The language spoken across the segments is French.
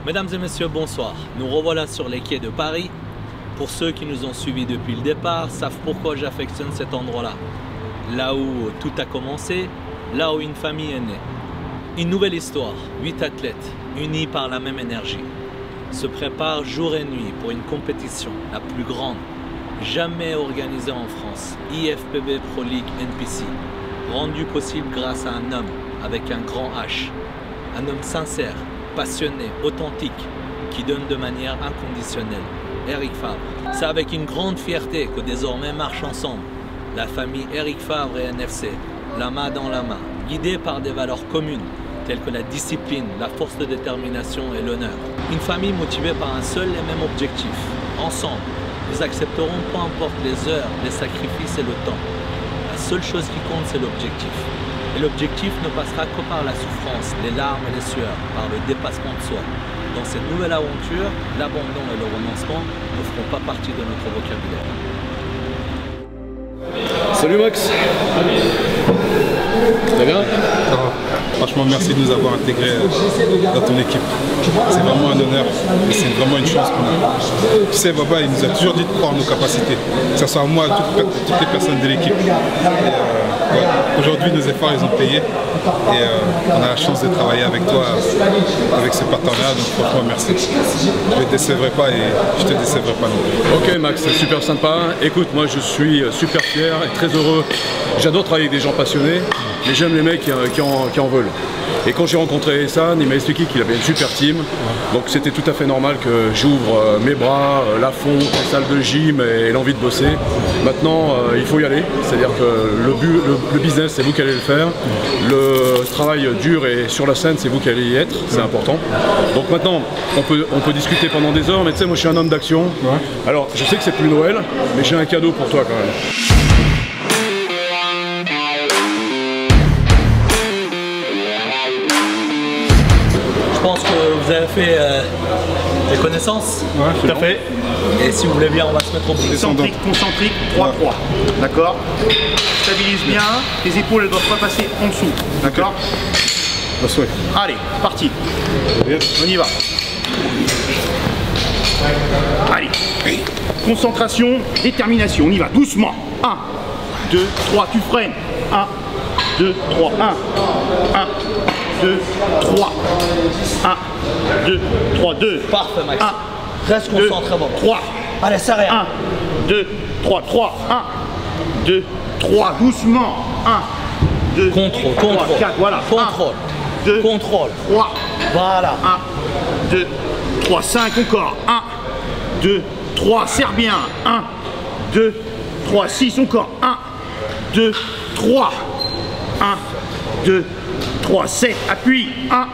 Mesdames et messieurs, bonsoir. Nous revoilà sur les quais de Paris. Pour ceux qui nous ont suivis depuis le départ, savent pourquoi j'affectionne cet endroit-là. Là où tout a commencé, là où une famille est née. Une nouvelle histoire, 8 athlètes, unis par la même énergie, se préparent jour et nuit pour une compétition, la plus grande, jamais organisée en France, IFBB Pro League NPC, rendue possible grâce à un homme avec un grand H, un homme sincère, passionné, authentique, qui donne de manière inconditionnelle, Eric Favre. C'est avec une grande fierté que désormais marchent ensemble la famille Eric Favre et NFC, la main dans la main, guidée par des valeurs communes telles que la discipline, la force de détermination et l'honneur. Une famille motivée par un seul et même objectif. Ensemble, nous accepterons peu importe les heures, les sacrifices et le temps. La seule chose qui compte, c'est l'objectif. Et l'objectif ne passera que par la souffrance, les larmes et les sueurs, par le dépassement de soi. Dans cette nouvelle aventure, l'abandon et le renoncement ne feront pas partie de notre vocabulaire. Salut Max. Ça va bien? Franchement, merci de nous avoir intégrés dans ton équipe. C'est vraiment un honneur et c'est vraiment une chance pour nous. Tu sais, Baba, il nous a toujours dit de croire en nos capacités, que ce soit moi, toutes les personnes de l'équipe. Ouais. Aujourd'hui, nos efforts, ils ont payé et on a la chance de travailler avec toi, avec ce partenariat. Donc franchement, merci. Je ne te décevrai pas et je te décevrai pas non plus. Ok Max, c'est super sympa. Écoute, moi je suis super fier et très heureux. J'adore travailler avec des gens passionnés, mais j'aime les mecs qui en veulent. Et quand j'ai rencontré Hassan, il m'a expliqué qu'il avait une super team. Donc c'était tout à fait normal que j'ouvre mes bras, la fonte, les salles de gym et l'envie de bosser. Maintenant, il faut y aller. C'est-à-dire que le business, c'est vous qui allez le faire. Le travail dur et sur la scène, c'est vous qui allez y être. C'est important. Donc maintenant, on peut discuter pendant des heures, mais tu sais, moi je suis un homme d'action. Alors, je sais que c'est plus Noël, mais j'ai un cadeau pour toi quand même. Je pense que vous avez fait des connaissances. Ouais, tout à fait. Et si vous voulez bien, on va se mettre au bout. Concentrique, 3-3. D'accord. Stabilise bien. Les épaules ne doivent pas passer en dessous. D'accord. Allez, parti. On y va. Allez. Concentration, détermination. On y va doucement. 1, 2, 3. Tu freines. 1, 2, 3. 1, 1. 2, 3, 1, 2, 3, 2. Parfait, Max. 1, reste concentré, bon. 3. Allez, ça rien. 1, 2, 3, 3, 1, 2, 3, doucement. 1, 2, Contrôle, 3, contrôle. 4, voilà. Contrôle. 1, 2, Contrôle. 3. Voilà. 1, 2, 3, 5 encore. 1, 2, 3, serre bien. 1, 2, 3, 6 encore. 1, 2, 3. 1, 2, 3, 7, appuie, 1,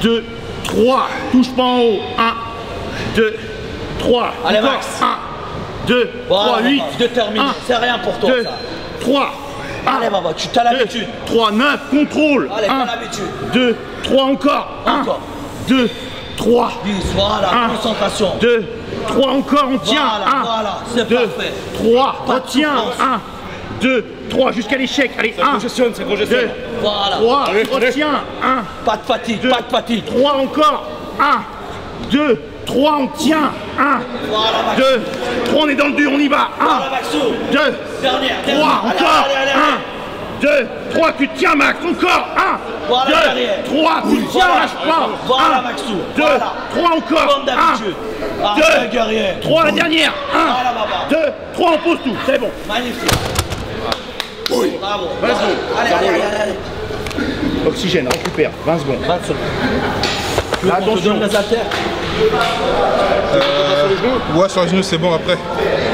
2, 3, touche pas en haut, 1, 2, 3, allez encore, Max, 1, 2, voilà, 3, 8, je termine, c'est rien pour toi 2, ça. 3, 1, allez Baba, tu t'as l'habitude. 3, 9, contrôle, Allez, 1, t'as l'habitude. 2, 3, encore, 1, 2, 3, 10, voilà, 1, concentration. 2, 3, encore, on tient, Voilà, 1, voilà, c'est 2, parfait. 3, Pas de retiens, souffrance. 1, 2, 3, jusqu'à l'échec, allez, 1, 2, Voilà. 3, retiens, 1, Pas de fatigue, 2, pas de fatigue. 3 encore, 1, 2, 3, on tient, 1, Voilà, Max. 2, 3, on est dans le dur, on y va, 1, Voilà, Maxou. 2, Dernière, 3, allez, encore, allez, allez, 1, 2, 3, tu tiens Max, encore, 1, Voilà, 2, derrière. 3, tu tiens, Voilà. lâche pas, Voilà, 1, Maxou. 2, Voilà. 3 encore, Comme d'habitude. 1, Ah, 2, guerrier. 3, la dernière, 1, Voilà, Baba. 2, 3, on pose tout, c'est bon. Magnifique. Oui. Bravo. 20 secondes. Allez, allez, allez, allez. Oxygène, récupère, 20 secondes. 20 secondes. Tu veux qu'on te Attention. donne les haltères? Ouais, sur les genoux, c'est bon après.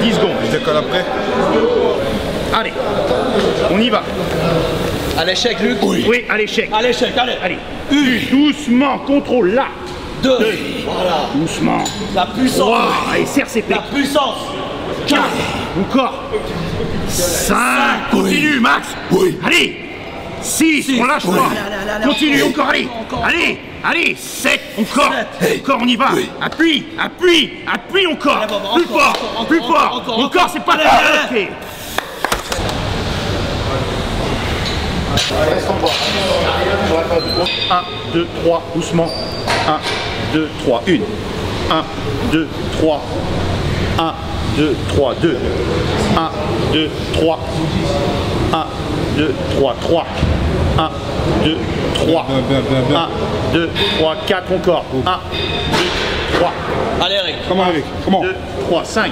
10 secondes. Je décolle après. Allez, on y va. À l'échec, Luc? Oui, à l'échec. À l'échec, allez. Allez, doucement, contrôle, là. 2. Voilà. Doucement. La puissance. 3, allez, serre ses La pecs. puissance. 4, encore. 5, continue, Max. Oui. Allez, 6, on lâche pas. Allez, Continue, encore, allez. Encore. Allez, allez, 7, encore. Sept. Encore, on y va. Appuie, appuie, appuie encore. Allez, Baba, Plus encore, fort, encore, plus encore, fort. encore, Encore, c'est pas allez, la allez. ok. Reste en bas. 1, 2, 3, doucement. 1, 2, 3, 1. 1, 2, 3. 1, 2, 3, 2. 1, 2, 3. 1, 2, 3, 3. 1, 2, 3. 1, 2, 3, 4 encore. 1, 2, 3. Allez, Eric. Comment Eric? Comment? 2, 3, 5.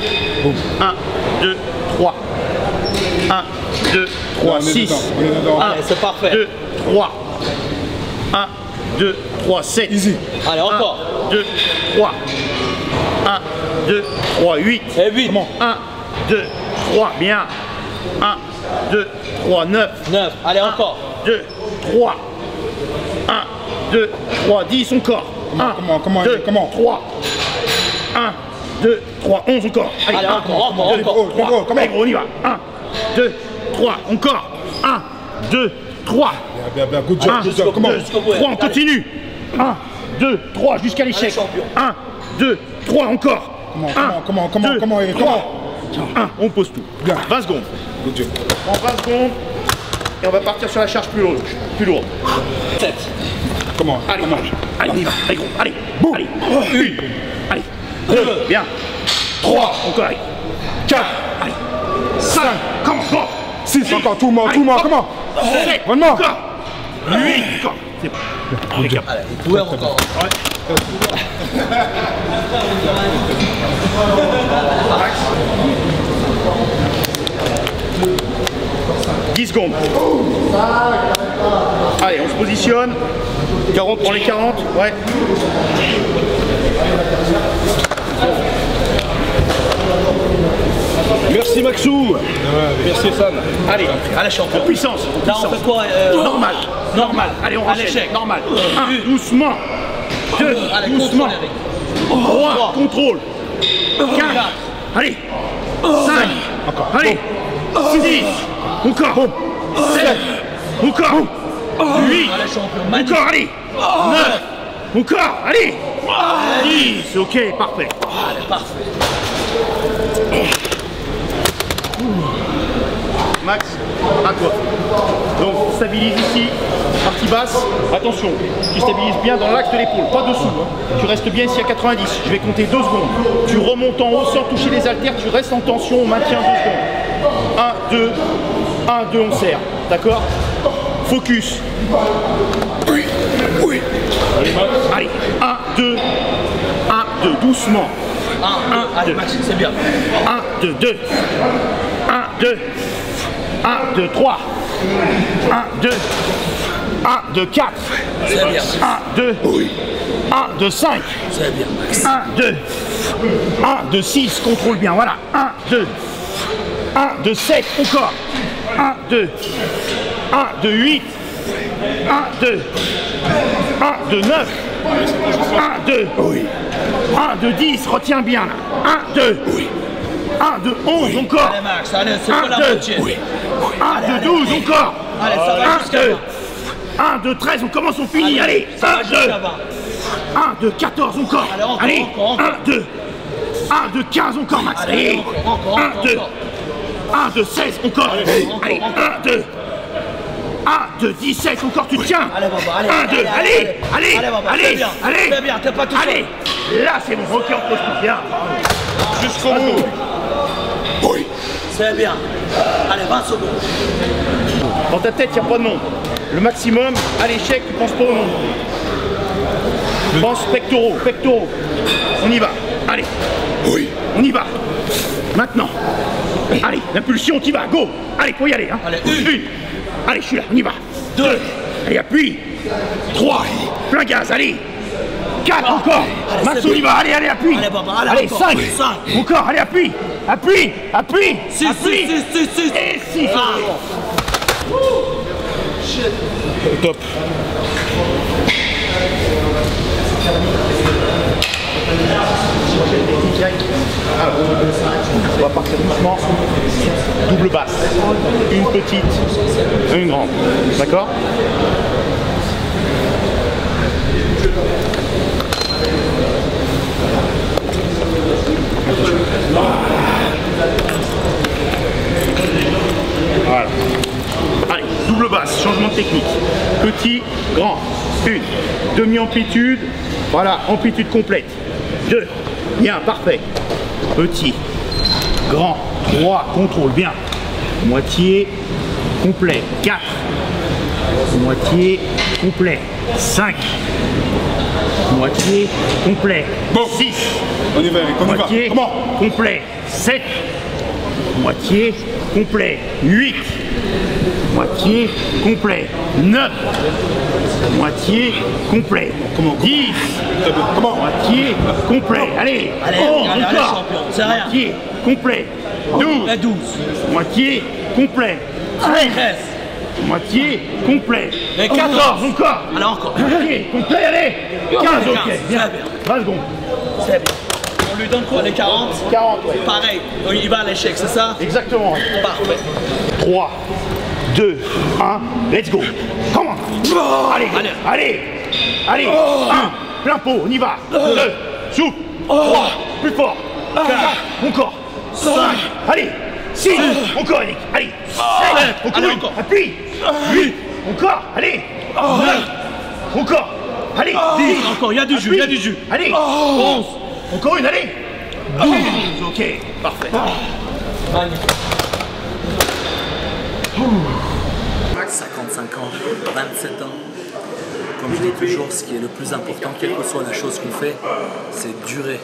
1, 2, 3. 1, 2, 3, 6. 1, Allez, c'est parfait. 2, 3. 1, 2, 3, 7. Easy. Allez, encore. 2, 3. 1, 2, 3, 8. Et 8. 1, 2, 3, bien. 1, 2, 3, 9. 9. Allez, encore. 2, 3. 1, 2, 3, 10 encore. Comment 2, comment 3. 1, 2, 3, 11 encore. Allez, encore. 2, 3. Allez, gros, on y va. 1, 2, 3, encore. 1, 2, 3. Bien, good job, 1, good job. Comment? 2, 3, on continue. 1, 2, 3, jusqu'à l'échec. 1, 2, 3, encore. Comment Eric? Comment? 1, on pose tout. Bien. 20 secondes. Good job. En 20 secondes. Et on va partir sur la charge plus lourde. 7. Comment? Allez, allez, on y va. Allez, gros. Allez, boum. Allez. 1. Allez. 2. Bien. 3. Encore. Allez. 4. Allez. 5. Comment? 6 encore, tout le monde, comment? 7. One more. Encore. 8. Encore. C'est bon. Impeccable. Allez, vous pouvez encore. 10 secondes. Allez, on se positionne. 40 pour les 40. Ouais. Merci Maxou. Merci Sam. Allez, Allez, champion. en puissance. Là, on fait quoi Normal. Normal. Allez, on À enchaîne. l'échec. Normal. 1, doucement. 2, Allez, doucement. contrôle, Eric. 3, contrôle. 4. Allez. 5. Allez. 6. Encore. 7. Encore. 8. Allez, champion. Encore, allez. 9. Encore, allez. 10. Ok, parfait. Allez, parfait. Max, à toi. Donc, stabilise ici, partie basse. Attention, tu stabilises bien dans l'axe de l'épaule, pas dessous. Hein. Tu restes bien ici à 90. Je vais compter 2 secondes. Tu remontes en haut sans toucher les haltères. Tu restes en tension, on maintient 2 secondes. 1, 2, on serre. D'accord? Focus. Oui. Allez, 1, 2. 1, 2, doucement. 1, allez, Max, c'est bien. 1, 2, 2. 1, 2. 1, 2, 3. 1, 2. 1, 2, 4. C'est bien. 1, 2. 1, 2, 5. C'est bien, Max. 1, 2. 1, 2, 6. Contrôle bien. Voilà. 1, 2. 1, 2, 7. Encore. 1, 2. 1, 2, 8. 1, 2. 1, 2, 9. 1, 2. 1, 2, 10. Retiens bien là. 1, 2. 1, 2, 11. Encore. Allez, Max, allez, c'est pas la 1, 2. moitié. 1, 2, 12. Encore. Allez, ça va 1, jusqu'à 2. 20. 1, 2, 13. On commence, on finit. Allez. Ça va 1, 2. jusqu'à 20. 1, 2, 14 encore. Allez, encore, Allez, encore. 1, 2. 1, 2, 15 encore, Max. Allez, Allez. encore. 1, 2. 1, 2, 16 encore. Allez, 1, 2. 1, 2, 17 encore, tu tiens. Allez, Baba, allez. 1, 2, allez. Allez, Allez, Baba, allez, fais bien. allez. Fais bien, t'es pas tout seul. Allez. Là, c'est bon. Ok, on pose tout. Bien. Jusqu'au bout. C'est bien. Allez, 20 secondes. Dans ta tête, il n'y a pas de nombre. Le maximum, à l'échec, tu penses pas au nombre. Pense pectoraux, pectoraux. On y va. Allez. On y va. Maintenant. Allez, l'impulsion, tu y vas. Go. Allez, faut y aller. Hein. Allez, 1. Allez, je suis là. On y va. 2. Allez, appuie. 3. Plein gaz. Allez. 4 encore. Max, on y va. Allez, allez, appuie. Allez, Baba, allez, Allez, encore. 5. 5. Encore. Allez, appuie. Appuie. Appuie. 6, appuie. 6. Et 6. Top. On va partir doucement. Double basse. Une petite, une grande. D'accord? Voilà. Allez, double basse, changement de technique. Petit, grand. Une. Demi-amplitude, Voilà, amplitude complète. 2. Bien, parfait. Petit. Grand. 3. Contrôle, bien. Moitié complet. 4. Moitié complet. 5. Moitié complet. Bon. 6. On y va, Eric, on y va. Moitié Comment? complet. 7. Moitié complet. 8. Moitié complet. 9. Moitié complet. Comment? 10. Comment? Moitié complet. Allez. Allez, 11 allez, encore. champion, c'est rien. Moitié complet. 12. 12. Moitié complet. 13. Moitié complet. Et 14. Encore. Allez, encore. Moitié complet, allez. 15, ok. 15, Bien. très bien. 20 secondes. C'est bien. On lui donne quoi, les 40? 40, ouais. Pareil, il va à l'échec, c'est ça? Exactement. Parfait. 3, 2, 1, let's go. Comment? Allez, allez, allez. 1, plein pot, on y va. 2, souple. 3, plus fort. 4, encore. 5, allez. 6, encore, Eric. Allez. 7, allez, encore. Appuie. 8, encore, allez. 9, encore. Allez. 10, Encore, il y a du jus, il y a du jus. Allez. 11, encore une, allez. 12, ok. Parfait. Max, 55 ans, 27 ans. Comme je dis toujours, ce qui est le plus important, quelle que soit la chose qu'on fait, c'est durer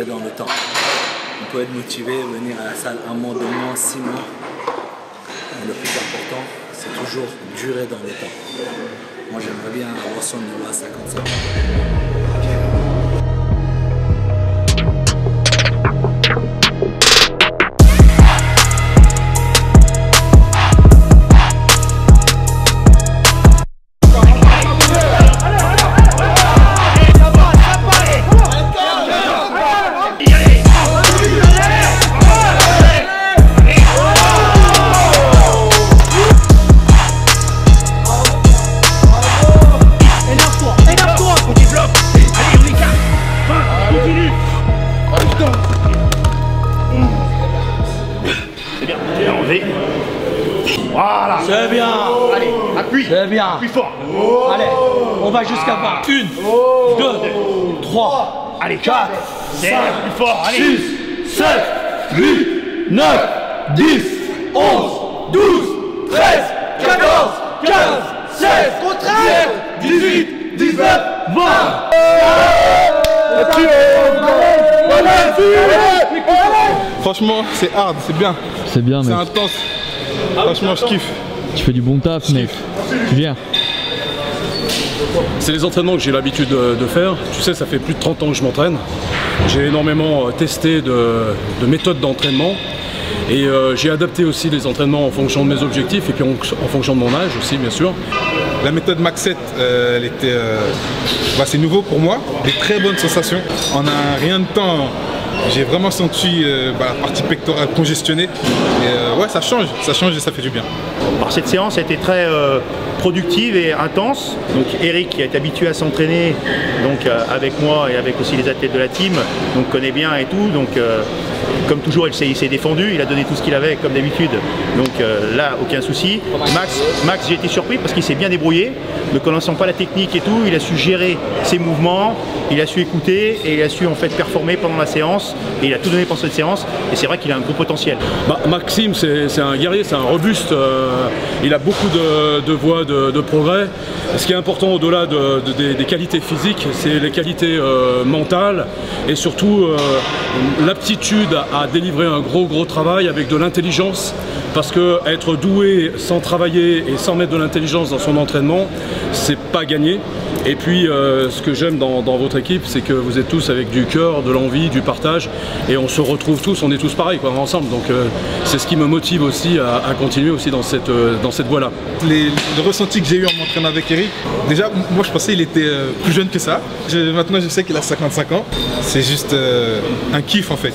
dans le temps. On peut être motivé, venir à la salle 1 mois, 2 mois, 6 mois. Mais le plus important, c'est toujours durer dans le temps. Moi, j'aimerais bien avoir son niveau à 55 ans. Voilà. C'est bien. Allez, appuie. C'est bien. Appuie fort. Allez, on va jusqu'à 20. 1, 2, 3, Allez, 4, c'est plus fort. Allez. 6, 7, 8, 9, 10, 11, 12, 13, 14, 15, 16, 17, 18, 19, 20. Franchement, c'est hard, c'est bien. C'est bien, C'est mec. intense. Franchement, je kiffe. Tu fais du bon taf, mec. Tu viens. C'est les entraînements que j'ai l'habitude de faire. Tu sais, ça fait plus de 30 ans que je m'entraîne. J'ai énormément testé de méthodes d'entraînement. Et j'ai adapté aussi les entraînements en fonction de mes objectifs et puis en fonction de mon âge aussi, bien sûr. La méthode Max 7, elle était, c'est nouveau pour moi. Des très bonnes sensations. En un rien de temps, j'ai vraiment senti la partie pectorale congestionnée. Et ouais, ça change et ça fait du bien. Alors, cette séance a été très productive et intense. Donc Eric, qui est habitué à s'entraîner avec moi et avec aussi les athlètes de la team, donc connaît bien et tout. Donc comme toujours, il s'est défendu, il a donné tout ce qu'il avait comme d'habitude. Donc là, aucun souci. Max, j'ai été surpris parce qu'il s'est bien débrouillé, ne connaissant pas la technique et tout, il a su gérer ses mouvements, il a su écouter et il a su en fait performer pendant la séance. Et il a tout donné pendant cette séance. Et c'est vrai qu'il a un gros potentiel. Maxime, c'est un guerrier, c'est un robuste. Il a beaucoup de voies de progrès. Ce qui est important au-delà des qualités physiques, c'est les qualités mentales et surtout l'aptitude à délivrer un gros travail avec de l'intelligence. Parce que être doué sans travailler et sans mettre de l'intelligence dans son entraînement, c'est pas gagné. Et puis ce que j'aime dans votre équipe, c'est que vous êtes tous avec du cœur, de l'envie, du partage, et on se retrouve tous, on est tous pareils quoi, ensemble. Donc c'est ce qui me motive aussi à continuer aussi dans cette voie-là. Le ressenti que j'ai eu en m'entraînant avec Eric, déjà moi je pensais qu'il était plus jeune que ça. Maintenant je sais qu'il a 55 ans. C'est juste un kiff en fait.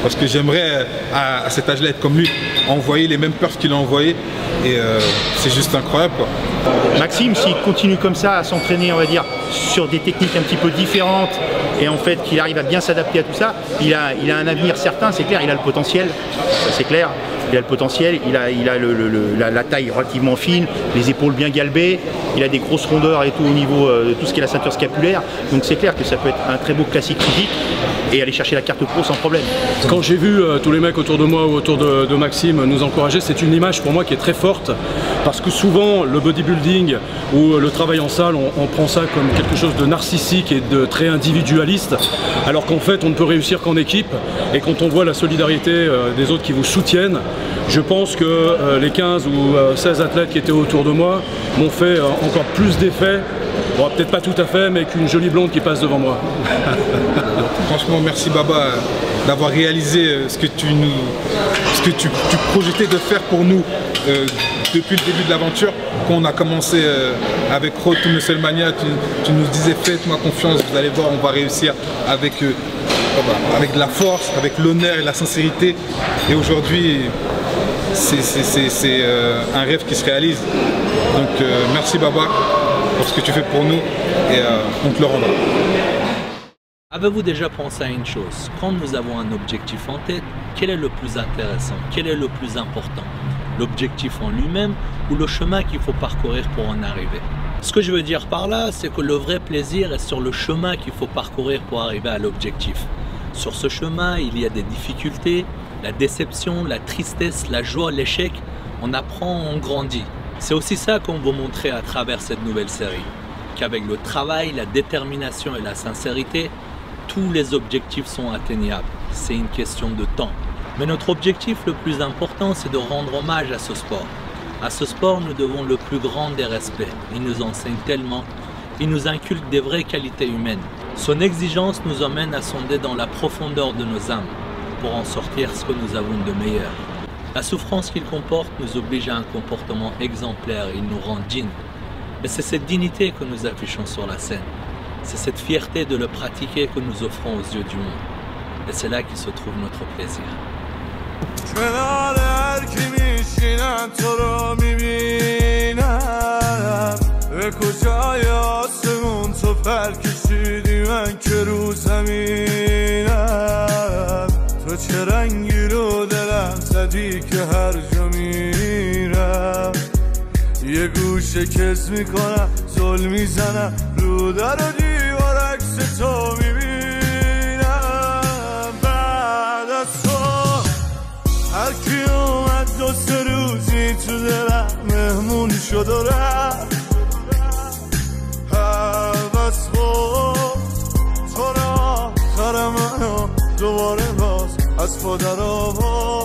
Parce que j'aimerais à cet âge-là être comme lui, envoyer les mêmes perfs qu'il a envoyés. Et c'est juste incroyable quoi. Maxime, s'il continue comme ça à s'entraîner, on va dire, sur des techniques un petit peu différentes et en fait qu'il arrive à bien s'adapter à tout ça, il a un avenir certain, c'est clair, il a le potentiel, ça c'est clair. Il a le potentiel, il a la taille relativement fine, les épaules bien galbées, il a des grosses rondeurs et tout au niveau de tout ce qui est la ceinture scapulaire. Donc c'est clair que ça peut être un très beau classique physique et aller chercher la carte pro sans problème. Quand j'ai vu tous les mecs autour de moi ou autour de Maxime nous encourager, c'est une image pour moi qui est très forte parce que souvent le bodybuilding ou le travail en salle, on prend ça comme quelque chose de narcissique et de très individualiste, alors qu'en fait on ne peut réussir qu'en équipe. Et quand on voit la solidarité des autres qui vous soutiennent, je pense que les 15 ou 16 athlètes qui étaient autour de moi m'ont fait encore plus d'effet, bon, peut-être pas tout à fait, mais qu'une jolie blonde qui passe devant moi. Franchement, merci Baba d'avoir réalisé ce que tu projetais de faire pour nous depuis le début de l'aventure. Quand on a commencé avec Road to Musclemania, tu nous disais faites-moi confiance, vous allez voir, on va réussir avec de la force, avec l'honneur et la sincérité. Et aujourd'hui, c'est un rêve qui se réalise. Donc merci Baba pour ce que tu fais pour nous et on te le rendra. Avez-vous déjà pensé à une chose? Quand nous avons un objectif en tête, quel est le plus intéressant? Quel est le plus important? L'objectif en lui-même ou le chemin qu'il faut parcourir pour en arriver? Ce que je veux dire par là, c'est que le vrai plaisir est sur le chemin qu'il faut parcourir pour arriver à l'objectif. Sur ce chemin, il y a des difficultés, la déception, la tristesse, la joie, l'échec. On apprend, on grandit. C'est aussi ça qu'on veut montrer à travers cette nouvelle série. Qu'avec le travail, la détermination et la sincérité, tous les objectifs sont atteignables. C'est une question de temps. Mais notre objectif le plus important, c'est de rendre hommage à ce sport. À ce sport, nous devons le plus grand des respects. Il nous enseigne tellement. Il nous inculque des vraies qualités humaines. Son exigence nous emmène à sonder dans la profondeur de nos âmes pour en sortir ce que nous avons de meilleur. La souffrance qu'il comporte nous oblige à un comportement exemplaire. Il nous rend dignes. Mais c'est cette dignité que nous affichons sur la scène. C'est cette fierté de le pratiquer que nous offrons aux yeux du monde. Et c'est là qu'il se trouve notre plaisir. یه گوشه کز میکنم زل میزنم رو در و دیوار عکس تو میبینم بعد از تو هر کی اومد 2-3 روزی تو دلم مهمون شد و رفت عوض خود تو را آخر منو دوباره باز از پدر آورد